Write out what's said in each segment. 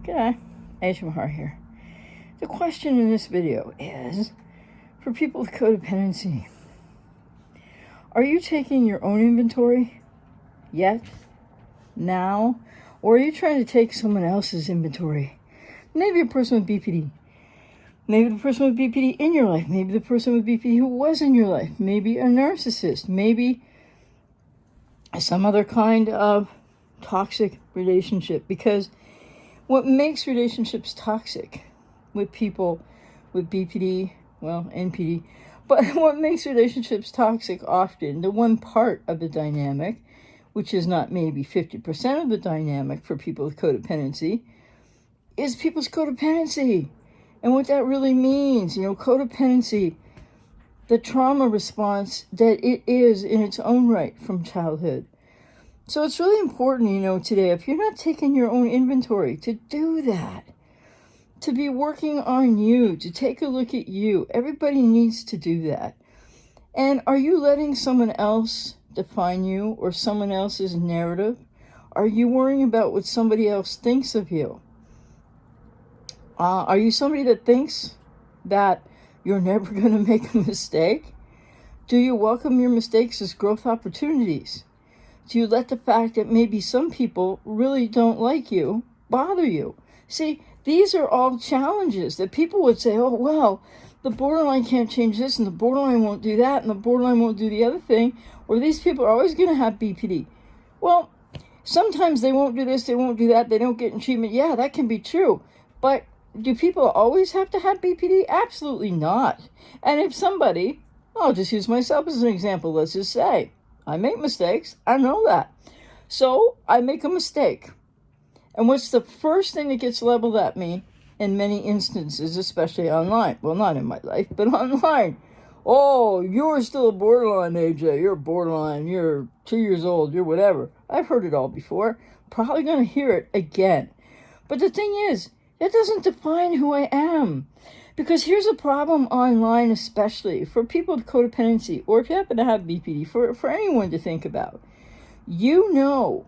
G'day, HMR here. The question in this video is, for people with codependency, are you taking your own inventory yet, now, or are you trying to take someone else's inventory? Maybe a person with BPD, maybe the person with BPD in your life, maybe the person with BPD who was in your life, maybe a narcissist, maybe some other kind of toxic relationship, because what makes relationships toxic with people with BPD, well, NPD, but what makes relationships toxic often, the one part of the dynamic, which is not maybe 50% of the dynamic for people with codependency, is people's codependency. And what that really means, codependency, the trauma response that it is in its own right from childhood. So it's really important, today, if you're not taking your own inventory, to do that, to be working on you, to take a look at you. Everybody needs to do that. And are you letting someone else define you or someone else's narrative? Are you worrying about what somebody else thinks of you? Are you somebody that thinks that you're never going to make a mistake? Do you welcome your mistakes as growth opportunities? Do you let the fact that maybe some people really don't like you bother you? See, these are all challenges that people would say, oh, well, the borderline can't change this, and the borderline won't do that, and the borderline won't do the other thing, or these people are always going to have BPD. Well, sometimes they won't do this, they won't do that, they don't get in treatment. Yeah, that can be true. But do people always have to have BPD? Absolutely not. And if somebody, I'll just use myself as an example, let's just say, I make mistakes. I know that. So I make a mistake. And what's the first thing that gets leveled at me in many instances, especially online? Well, not in my life, but online. Oh, you're still a borderline, AJ. You're borderline. You're 2 years old. You're whatever. I've heard it all before. Probably going to hear it again. But the thing is, that doesn't define who I am. Because here's a problem online, especially for people with codependency, or if you happen to have BPD, for anyone to think about. You know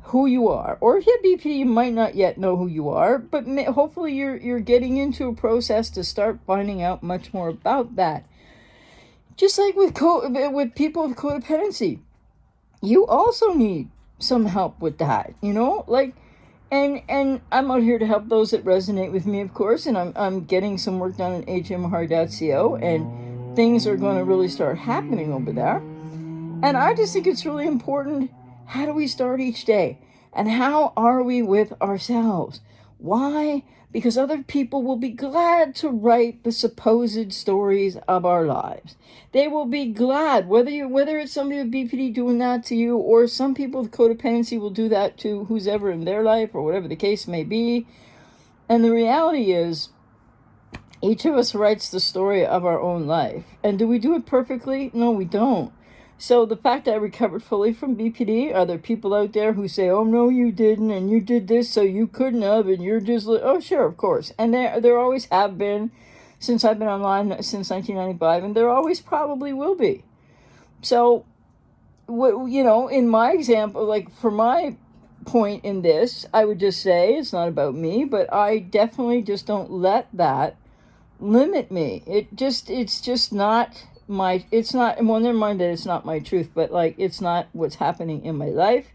who you are. Or if you have BPD, you might not yet know who you are, but hopefully you're getting into a process to start finding out much more about that. Just like with people with codependency, you also need some help with that, And I'm out here to help those that resonate with me, of course, and I'm getting some work done at hmr.co, and things are going to really start happening over there. And I just think it's really important, how do we start each day? And how are we with ourselves? Why? Because other people will be glad to write the supposed stories of our lives. They will be glad, whether it's somebody with BPD doing that to you, or some people with codependency will do that to who's ever in their life, or whatever the case may be. And the reality is, each of us writes the story of our own life. And do we do it perfectly? No, we don't. So the fact that I recovered fully from BPD, are there people out there who say, oh, no, you didn't, and you did this, so you couldn't have, and you're just, oh, sure, of course. And there always have been, since I've been online since 1995, and there always probably will be. So, in my example, like for my point in this, I would just say, it's not about me, but I definitely just don't let that limit me. It's just not it's not, well, never mind that it's not my truth, but it's not what's happening in my life.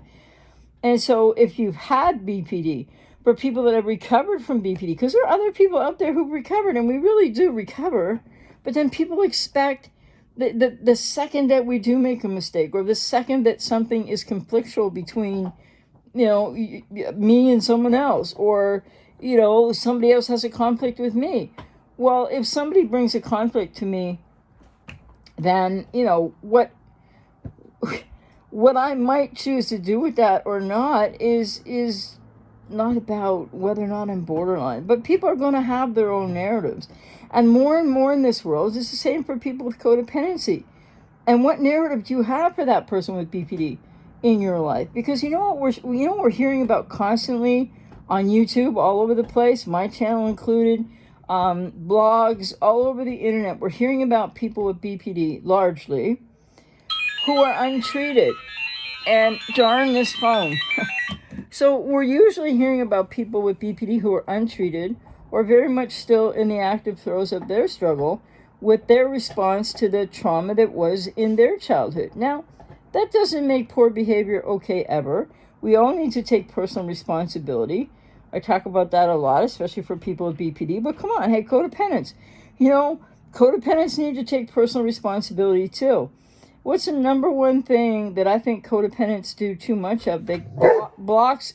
And so if you've had BPD, for people that have recovered from BPD, because there are other people out there who've recovered, and we really do recover, but then people expect the second that we do make a mistake, or the second that something is conflictual between, me and someone else, or, somebody else has a conflict with me. Well, if somebody brings a conflict to me, then, what I might choose to do with that or not is not about whether or not I'm borderline. But people are going to have their own narratives. And more in this world is the same for people with codependency. And what narrative do you have for that person with BPD in your life? Because what we're hearing about constantly on YouTube, all over the place, my channel included, blogs all over the internet. We're hearing about people with BPD, largely, who are untreated. And darn this phone. So we're usually hearing about people with BPD who are untreated or very much still in the active throes of their struggle with their response to the trauma that was in their childhood. Now, that doesn't make poor behavior okay ever. We all need to take personal responsibility. I talk about that a lot, especially for people with BPD. But come on, hey, codependents. Codependents need to take personal responsibility too. What's the number one thing that I think codependents do too much of? They blocks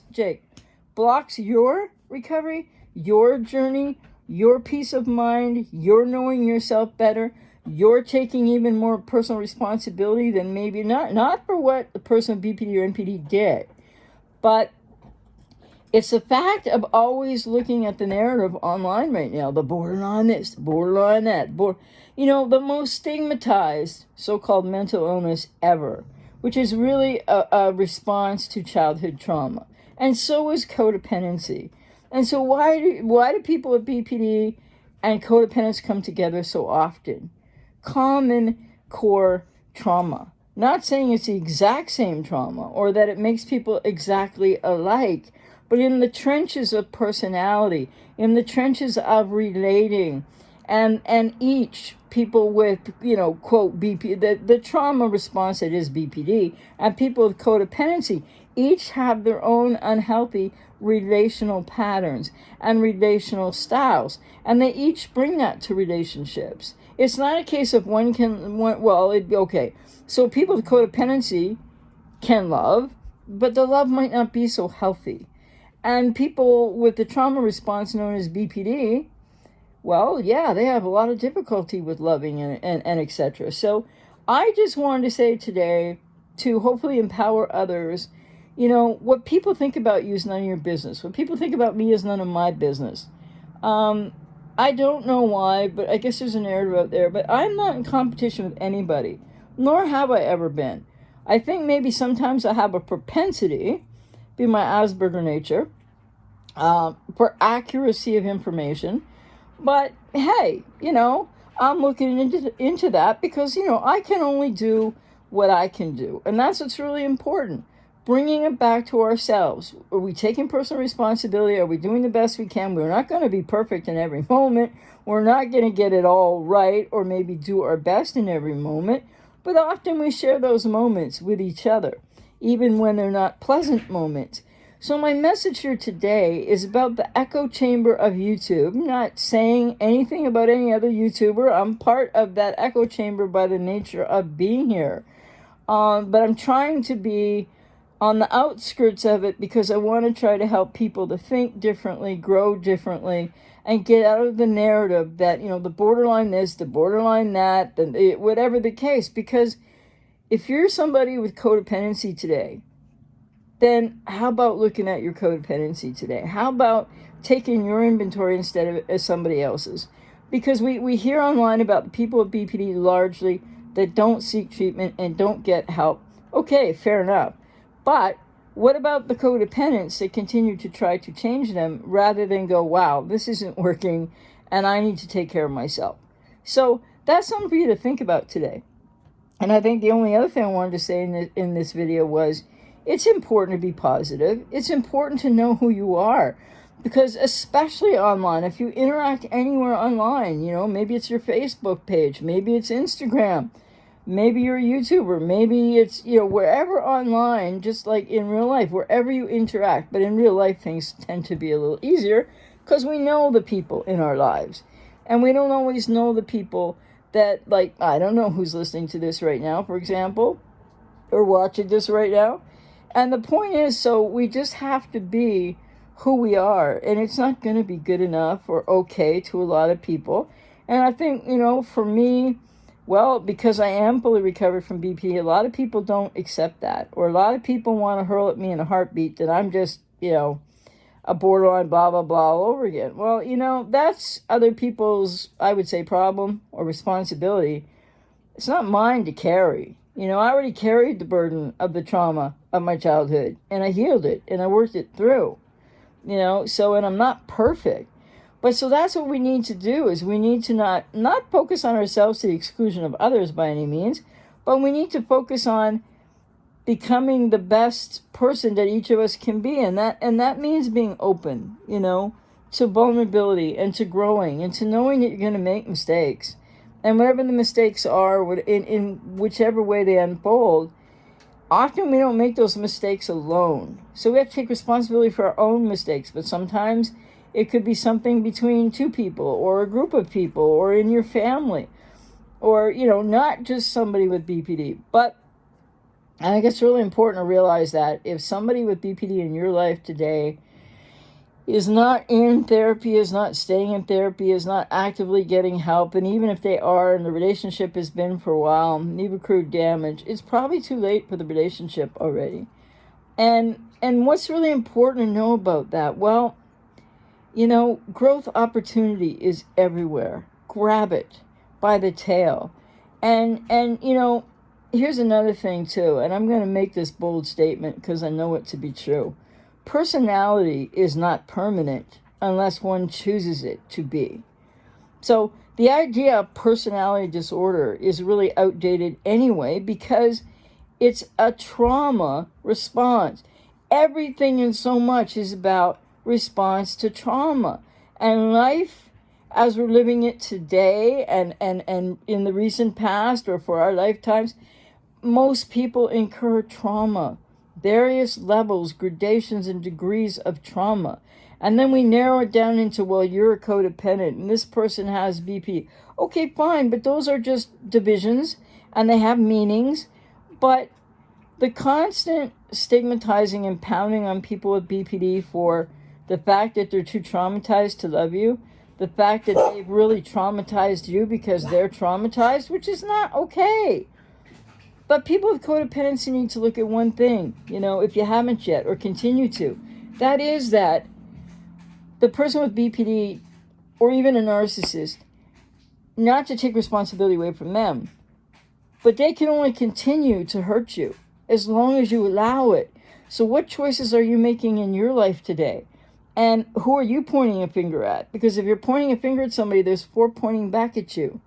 your recovery, your journey, your peace of mind, your knowing yourself better, you're taking even more personal responsibility than maybe not for what the person with BPD or NPD did, but it's the fact of always looking at the narrative online right now, the borderline this, the borderline that, the most stigmatized so-called mental illness ever, which is really a response to childhood trauma. And so is codependency. And so why do people with BPD and codependence come together so often? Common core trauma. Not saying it's the exact same trauma or that it makes people exactly alike, but in the trenches of personality, in the trenches of relating, and each people with, quote, BP, the trauma response that is BPD, and people with codependency, each have their own unhealthy relational patterns and relational styles, and they each bring that to relationships. It's not a case of okay, so people with codependency can love, but the love might not be so healthy. And people with the trauma response known as BPD, well, yeah, they have a lot of difficulty with loving and etc. So I just wanted to say today, to hopefully empower others, what people think about you is none of your business. What people think about me is none of my business. I don't know why, but I guess there's a narrative out there, but I'm not in competition with anybody, nor have I ever been. I think maybe sometimes I have a propensity, be my Asperger nature, for accuracy of information. But hey, I'm looking into that because, I can only do what I can do. And that's what's really important. Bringing it back to ourselves. Are we taking personal responsibility? Are we doing the best we can? We're not going to be perfect in every moment. We're not going to get it all right or maybe do our best in every moment. But often we share those moments with each other, even when they're not pleasant moments. So my message here today is about the echo chamber of YouTube. I'm not saying anything about any other YouTuber. I'm part of that echo chamber by the nature of being here. But I'm trying to be on the outskirts of it because I want to try to help people to think differently, grow differently, and get out of the narrative that, the borderline this, the borderline that, whatever the case. Because if you're somebody with codependency today, then how about looking at your codependency today? How about taking your inventory instead of somebody else's? Because we hear online about the people with BPD largely that don't seek treatment and don't get help. Okay, fair enough. But what about the codependents that continue to try to change them rather than go, wow, this isn't working and I need to take care of myself? So that's something for you to think about today. And I think the only other thing I wanted to say in this video was, it's important to be positive. It's important to know who you are. Because especially online, if you interact anywhere online, maybe it's your Facebook page, maybe it's Instagram, maybe you're a YouTuber, maybe it's, wherever online, just like in real life, wherever you interact. But in real life, things tend to be a little easier because we know the people in our lives. And we don't always know the people that, I don't know who's listening to this right now, for example, or watching this right now. And the point is, so we just have to be who we are. And it's not going to be good enough or okay to a lot of people. And I think, for me, well, because I am fully recovered from BP, a lot of people don't accept that. Or a lot of people want to hurl at me in a heartbeat that I'm just, a borderline blah, blah, blah all over again. Well, that's other people's, I would say, problem or responsibility. It's not mine to carry. I already carried the burden of the trauma of my childhood, and I healed it, and I worked it through, and I'm not perfect. But so that's what we need to do, is we need to not focus on ourselves to the exclusion of others by any means, but we need to focus on becoming the best person that each of us can be. And that means being open, to vulnerability and to growing and to knowing that you're going to make mistakes. And whatever the mistakes are, in whichever way they unfold, often we don't make those mistakes alone. So we have to take responsibility for our own mistakes. But sometimes it could be something between two people or a group of people or in your family or, not just somebody with BPD. But I think it's really important to realize that if somebody with BPD in your life today is not in therapy, is not staying in therapy, is not actively getting help, and even if they are and the relationship has been for a while, and you've accrued damage, it's probably too late for the relationship already. And what's really important to know about that? Well, growth opportunity is everywhere. Grab it by the tail. And here's another thing too, and I'm going to make this bold statement because I know it to be true. Personality is not permanent unless one chooses it to be. So the idea of personality disorder is really outdated anyway because it's a trauma response. Everything and so much is about response to trauma. And life, as we're living it today and in the recent past or for our lifetimes, most people incur trauma. Various levels, gradations, and degrees of trauma. And then we narrow it down into, well, you're a codependent and this person has BP. Okay, fine, but those are just divisions and they have meanings. But the constant stigmatizing and pounding on people with BPD for the fact that they're too traumatized to love you, the fact that they've really traumatized you because they're traumatized, which is not okay. But people with codependency need to look at one thing, if you haven't yet, or continue to. That is that the person with BPD, or even a narcissist, not to take responsibility away from them, but they can only continue to hurt you as long as you allow it. So what choices are you making in your life today? And who are you pointing a finger at? Because if you're pointing a finger at somebody, there's 4 pointing back at you.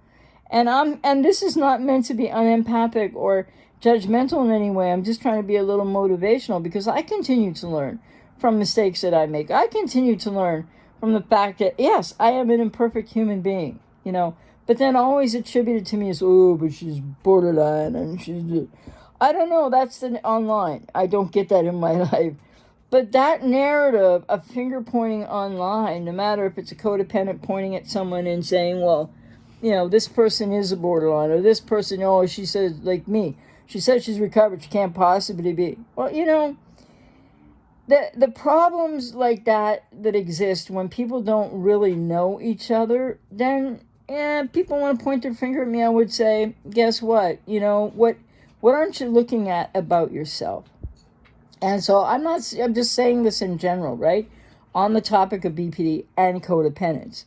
And this is not meant to be unempathic or judgmental in any way. I'm just trying to be a little motivational because I continue to learn from mistakes that I make. I continue to learn from the fact that, yes, I am an imperfect human being, but then always attributed to me as, oh, but she's borderline and she's, I don't know, that's online. I don't get that in my life. But that narrative of finger pointing online, no matter if it's a codependent pointing at someone and saying, well, this person is a borderline, or this person, she says, like me, she says she's recovered, she can't possibly be. Well, the problems like that exist when people don't really know each other, then, people want to point their finger at me, I would say, guess what? What aren't you looking at about yourself? And so I'm just saying this in general, right? On the topic of BPD and codependence.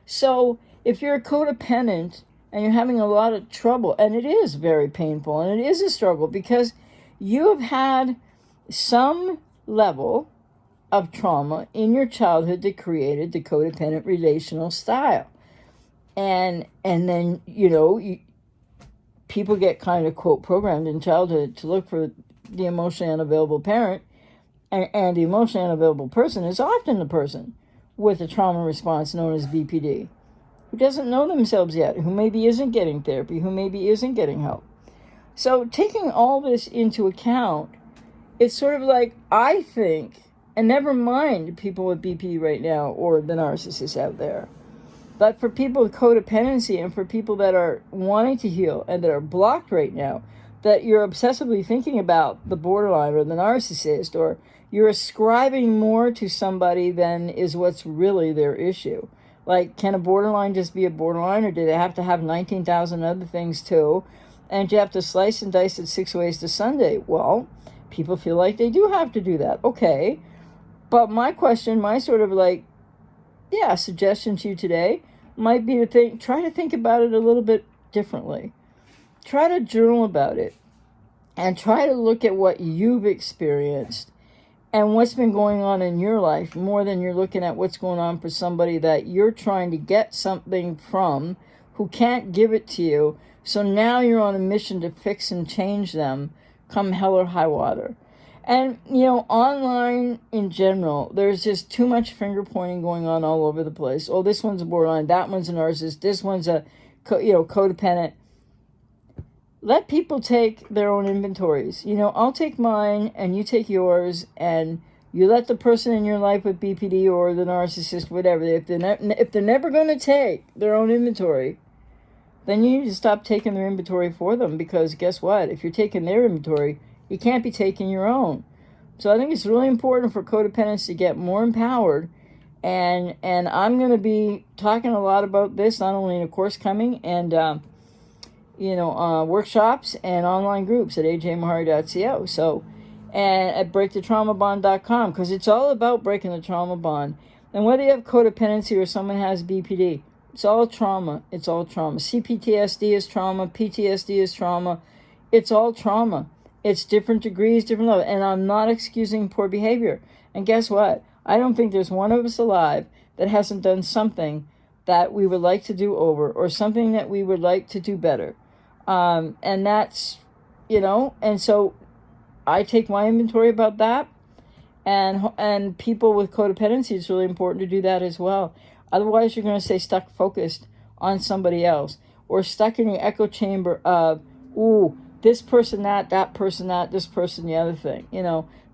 So if you're a codependent and you're having a lot of trouble, and it is very painful and it is a struggle because you have had some level of trauma in your childhood that created the codependent relational style. And then, people get kind of, quote, programmed in childhood to look for the emotionally unavailable parent, and the emotionally unavailable person is often the person with a trauma response known as BPD, who doesn't know themselves yet, who maybe isn't getting therapy, who maybe isn't getting help. So taking all this into account, it's sort of like, I think, and never mind people with BPD right now or the narcissists out there, but for people with codependency and for people that are wanting to heal and that are blocked right now, that you're obsessively thinking about the borderline or the narcissist, or you're ascribing more to somebody than is what's really their issue. Like, can a borderline just be a borderline, or do they have to have 19,000 other things too? And do you have to slice and dice it 6 ways to Sunday? Well, people feel like they do have to do that. Okay. But my question, my sort of suggestion to you today might be to try to think about it a little bit differently. Try to journal about it and try to look at what you've experienced and what's been going on in your life more than you're looking at what's going on for somebody that you're trying to get something from who can't give it to you. So now you're on a mission to fix and change them come hell or high water. And, you know, online in general, there's just too much finger pointing going on all over the place. Oh, this one's a borderline, that one's a narcissist, this one's a, codependent. Let people take their own inventories. You know, I'll take mine and you take yours, and you let the person in your life with BPD or the narcissist, whatever, if they're never going to take their own inventory, then you need to stop taking their inventory for them, because guess what? If you're taking their inventory, you can't be taking your own. So I think it's really important for codependents to get more empowered, and I'm going to be talking a lot about this, not only in a course coming, and workshops and online groups at ajmahari.co. So, and at breakthetraumabond.com, because it's all about breaking the trauma bond. And whether you have codependency or someone has BPD, it's all trauma. It's all trauma. CPTSD is trauma. PTSD is trauma. It's all trauma. It's different degrees, different levels. And I'm not excusing poor behavior. And guess what? I don't think there's one of us alive that hasn't done something that we would like to do over, or something that we would like to do better. And that's, and so I take my inventory about that. And people with codependency, it's really important to do that as well. Otherwise, you're going to stay stuck focused on somebody else, or stuck in your echo chamber of, ooh, this person that person that, this person the other thing.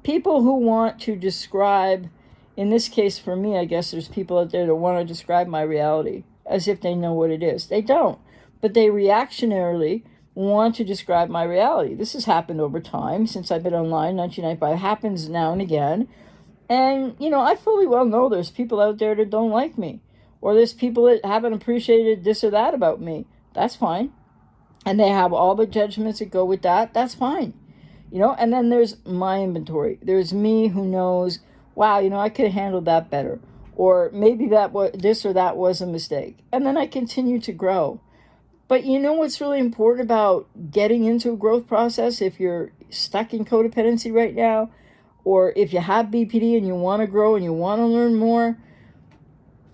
People who want to describe, in this case for me, I guess there's people out there that want to describe my reality as if they know what it is. They don't, but they reactionarily want to describe my reality. This has happened over time since I've been online, 1995. It happens now and again. And, I fully well know there's people out there that don't like me, or there's people that haven't appreciated this or that about me. That's fine. And they have all the judgments that go with that. That's fine. And then there's my inventory. There's me who knows, wow, I could have handled that better. Or maybe this or that was a mistake. And then I continue to grow. But what's really important about getting into a growth process, if you're stuck in codependency right now, or if you have BPD and you want to grow and you want to learn more,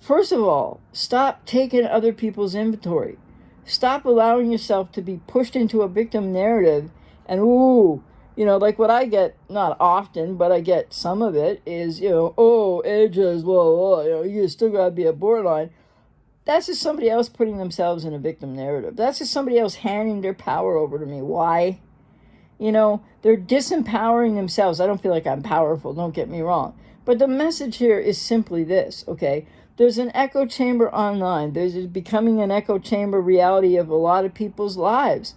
first of all, stop taking other people's inventory. Stop allowing yourself to be pushed into a victim narrative. And like what I get, not often, but I get some of it, is, ages, you still got to be a borderline. That's just somebody else putting themselves in a victim narrative. That's just somebody else handing their power over to me. Why? They're disempowering themselves. I don't feel like I'm powerful, don't get me wrong. But the message here is simply this, okay? There's an echo chamber online. There's becoming an echo chamber reality of a lot of people's lives.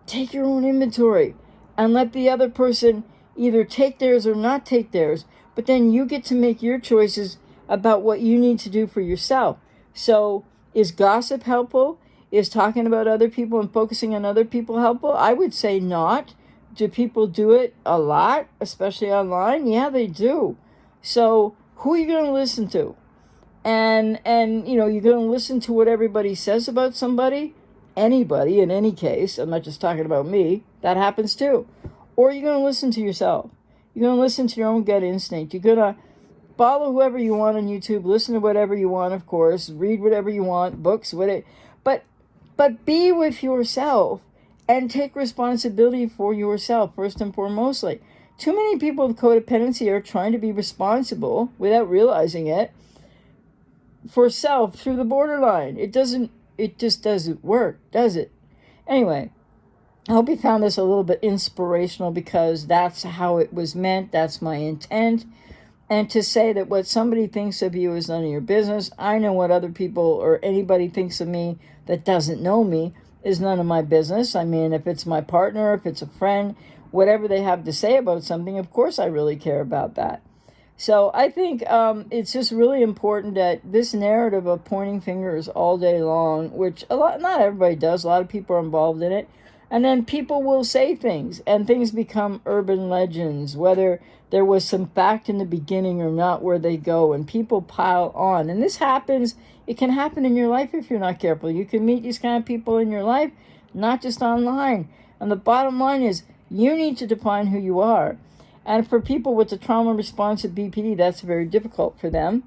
Take your own inventory and let the other person either take theirs or not take theirs. But then you get to make your choices about what you need to do for yourself. So is gossip helpful? Is talking about other people and focusing on other people helpful? I would say not. Do people do it a lot, especially online? Yeah, they do. So who are you going to listen to? And you're going to listen to what everybody says about somebody? Anybody, in any case. I'm not just talking about me. That happens too. Or you're going to listen to yourself. You're going to listen to your own gut instinct. You're going to follow whoever you want on YouTube, listen to whatever you want, of course, read whatever you want, books, whatever. But be with yourself and take responsibility for yourself, first and foremostly. Too many people with codependency are trying to be responsible, without realizing it, for self through the borderline. It just doesn't work, does it? Anyway, I hope you found this a little bit inspirational, because that's how it was meant. That's my intent. And to say that what somebody thinks of you is none of your business. I know what other people or anybody thinks of me that doesn't know me is none of my business. I mean, if it's my partner, if it's a friend, whatever they have to say about something, of course I really care about that. So I think it's just really important that this narrative of pointing fingers all day long, which not everybody does, a lot of people are involved in it, and then people will say things, and things become urban legends, whether there was some fact in the beginning or not, where they go, and people pile on. And this happens, it can happen in your life if you're not careful. You can meet these kind of people in your life, not just online. And the bottom line is, you need to define who you are. And for people with the trauma responsive BPD, that's very difficult for them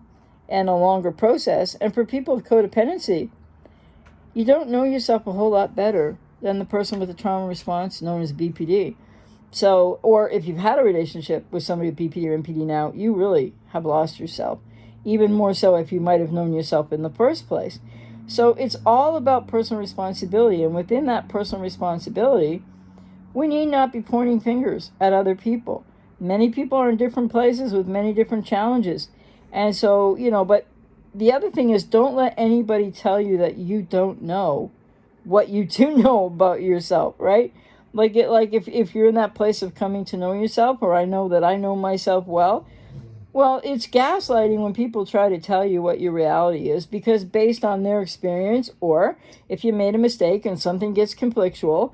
and a longer process. And for people with codependency, you don't know yourself a whole lot better than the person with the trauma response known as BPD. So, or if you've had a relationship with somebody with BPD or NPD now, you really have lost yourself. Even more so if you might have known yourself in the first place. So it's all about personal responsibility. And within that personal responsibility, we need not be pointing fingers at other people. Many people are in different places with many different challenges. And so, but the other thing is, don't let anybody tell you that you don't know what you do know about yourself, right? Like if you're in that place of coming to know yourself, or I know that I know myself well, it's gaslighting when people try to tell you what your reality is, because based on their experience, or if you made a mistake and something gets conflictual,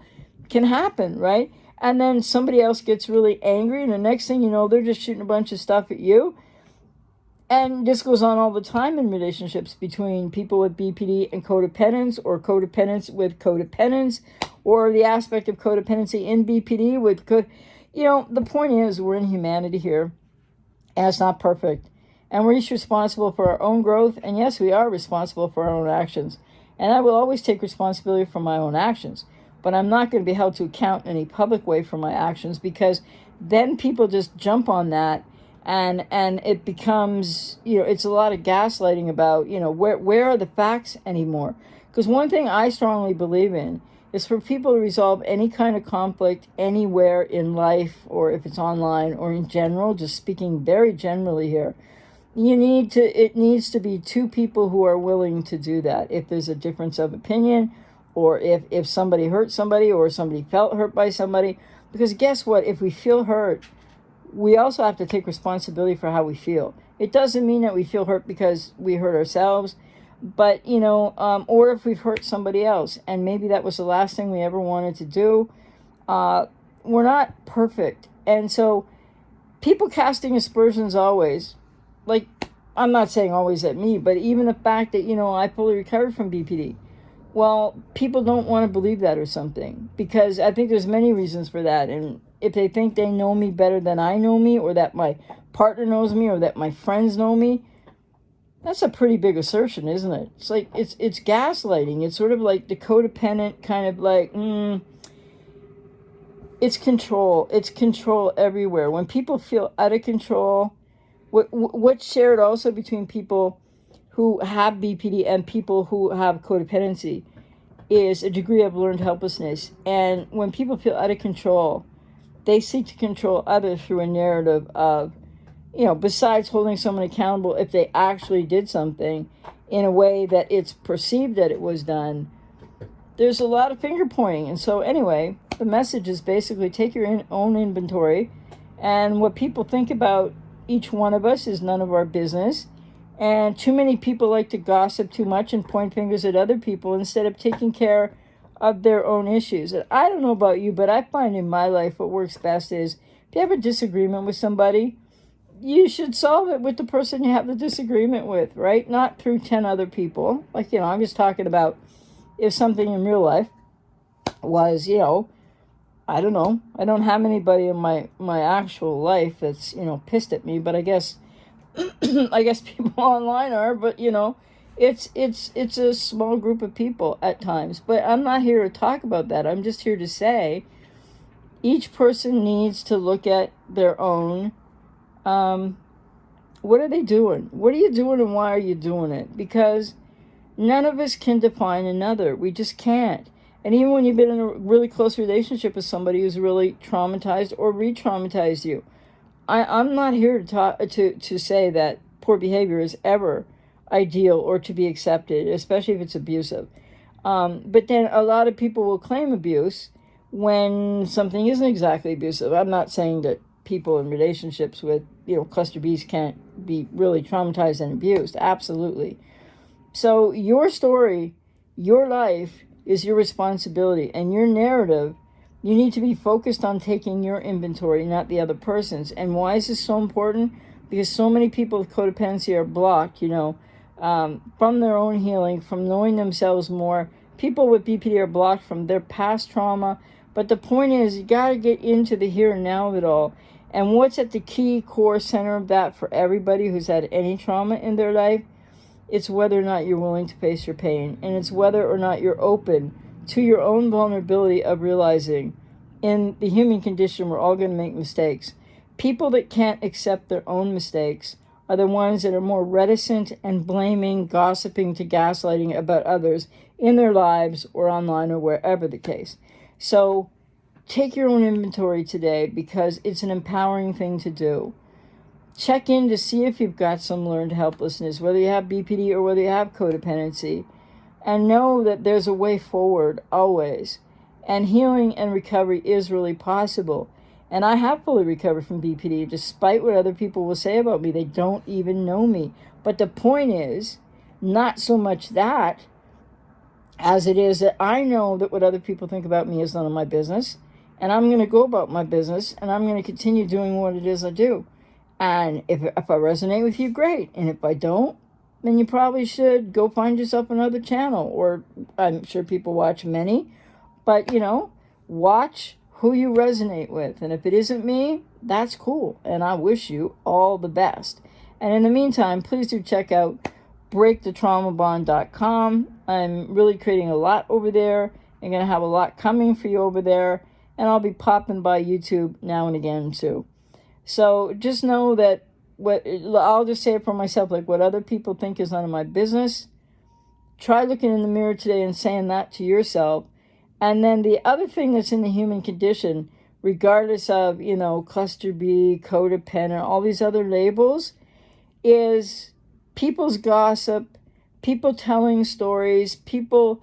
can happen, right? And then somebody else gets really angry, and the next thing you know, they're just shooting a bunch of stuff at you. And this goes on all the time in relationships between people with BPD and codependence, or codependence with codependence, or the aspect of codependency in BPD with the point is, we're in humanity here, and it's not perfect. And we're each responsible for our own growth, and yes, we are responsible for our own actions. And I will always take responsibility for my own actions, but I'm not going to be held to account in any public way for my actions, because then people just jump on that. And it becomes, it's a lot of gaslighting about, where are the facts anymore? Because one thing I strongly believe in is for people to resolve any kind of conflict anywhere in life, or if it's online or in general, just speaking very generally here, it needs to be two people who are willing to do that. If there's a difference of opinion, or if somebody hurt somebody, or somebody felt hurt by somebody, because guess what? If we feel hurt, we also have to take responsibility for how we feel. It doesn't mean that we feel hurt because we hurt ourselves, but, or if we've hurt somebody else, and maybe that was the last thing we ever wanted to do. We're not perfect. And so people casting aspersions always, like, I'm not saying always at me, but even the fact that, I fully recovered from BPD. Well, people don't want to believe that or something, because I think there's many reasons for that. And if they think they know me better than I know me, or that my partner knows me, or that my friends know me, that's a pretty big assertion, isn't it? It's like, it's gaslighting. It's sort of like the codependent kind of like, it's control. It's control everywhere. When people feel out of control, what's shared also between people who have BPD and people who have codependency is a degree of learned helplessness. And when people feel out of control, they seek to control others through a narrative of, besides holding someone accountable if they actually did something in a way that it's perceived that it was done, there's a lot of finger pointing. And so anyway, the message is basically take your own inventory, and what people think about each one of us is none of our business. And too many people like to gossip too much and point fingers at other people instead of taking care of their own issues. And I don't know about you, but I find in my life what works best is, if you have a disagreement with somebody, you should solve it with the person you have the disagreement with, right? Not through 10 other people. Like, I'm just talking about if something in real life was, I don't know. I don't have anybody in my actual life that's, pissed at me, but I guess people online are, but it's a small group of people at times. But I'm not here to talk about that. I'm just here to say each person needs to look at their own, what are they doing? What are you doing, and why are you doing it? Because none of us can define another. We just can't. And even when you've been in a really close relationship with somebody who's really traumatized or re-traumatized you, I'm not here to talk to say that poor behavior is ever ideal or to be accepted, especially if it's abusive. But then a lot of people will claim abuse when something isn't exactly abusive. I'm not saying that people in relationships with, cluster Bs can't be really traumatized and abused. Absolutely. So your story, your life is your responsibility, and your narrative, you need to be focused on taking your inventory, not the other person's. And why is this so important? Because so many people with codependency are blocked, from their own healing, from knowing themselves more. People with BPD are blocked from their past trauma. But the point is, you got to get into the here and now of it all. And what's at the key core center of that for everybody who's had any trauma in their life? It's whether or not you're willing to face your pain. And it's whether or not you're open to your own vulnerability of realizing in the human condition, we're all going to make mistakes. People that can't accept their own mistakes are the ones that are more reticent and blaming, gossiping to gaslighting about others in their lives or online or wherever the case. So take your own inventory today, because it's an empowering thing to do. Check in to see if you've got some learned helplessness, whether you have BPD or whether you have codependency, and know that there's a way forward always. And healing and recovery is really possible. And I have fully recovered from BPD, despite what other people will say about me. They don't even know me. But the point is, not so much that, as it is that I know that what other people think about me is none of my business. And I'm going to go about my business, and I'm going to continue doing what it is I do. And if I resonate with you, great. And if I don't, then you probably should go find yourself another channel. Or I'm sure people watch many. But, watch who you resonate with. And if it isn't me, that's cool. And I wish you all the best. And in the meantime, please do check out breakthetraumabond.com. I'm really creating a lot over there. I'm going to have a lot coming for you over there. And I'll be popping by YouTube now and again too. So just know that I'll just say it for myself, like what other people think is none of my business. Try looking in the mirror today and saying that to yourself. And then the other thing that's in the human condition, regardless of, cluster B, codependent, all these other labels, is people's gossip, people telling stories, people,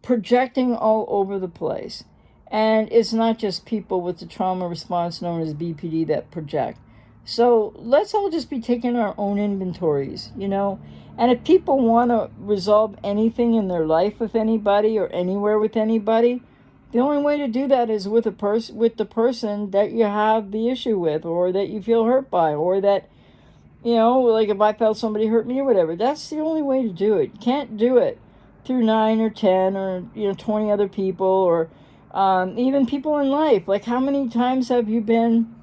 projecting all over the place. And it's not just people with the trauma response known as BPD that project. So let's all just be taking our own inventories, And if people want to resolve anything in their life with anybody or anywhere with anybody, the only way to do that is with the person that you have the issue with, or that you feel hurt by, or that, like if I felt somebody hurt me or whatever. That's the only way to do it. You can't do it through 9 or 10 or 20 other people, or even people in life. Like, how many times have you been?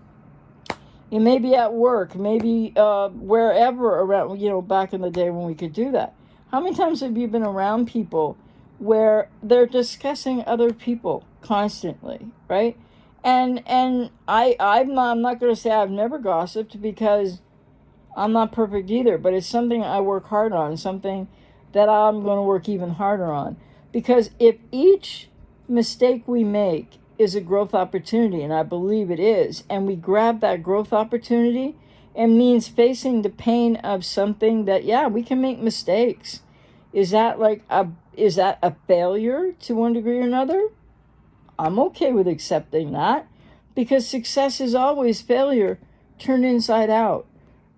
You may be at work, maybe wherever around, back in the day when we could do that. How many times have you been around people where they're discussing other people constantly, right? And I'm not going to say I've never gossiped, because I'm not perfect either, but it's something I work hard on, something that I'm going to work even harder on. Because if each mistake we make is a growth opportunity, and I believe it is, and we grab that growth opportunity, it means facing the pain of something that, we can make mistakes. Is that a failure to one degree or another? I'm okay with accepting that, because success is always failure turned inside out.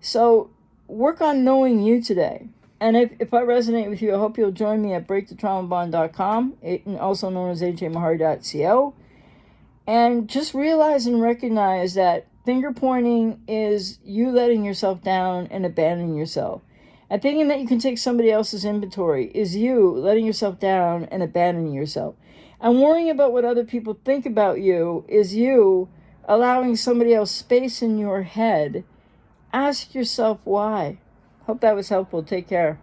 So work on knowing you today. And if I resonate with you, I hope you'll join me at breakthetraumabond.com, also known as ajmahari.co. And just realize and recognize that finger pointing is you letting yourself down and abandoning yourself. And thinking that you can take somebody else's inventory is you letting yourself down and abandoning yourself. And worrying about what other people think about you is you allowing somebody else space in your head. Ask yourself why. Hope that was helpful. Take care.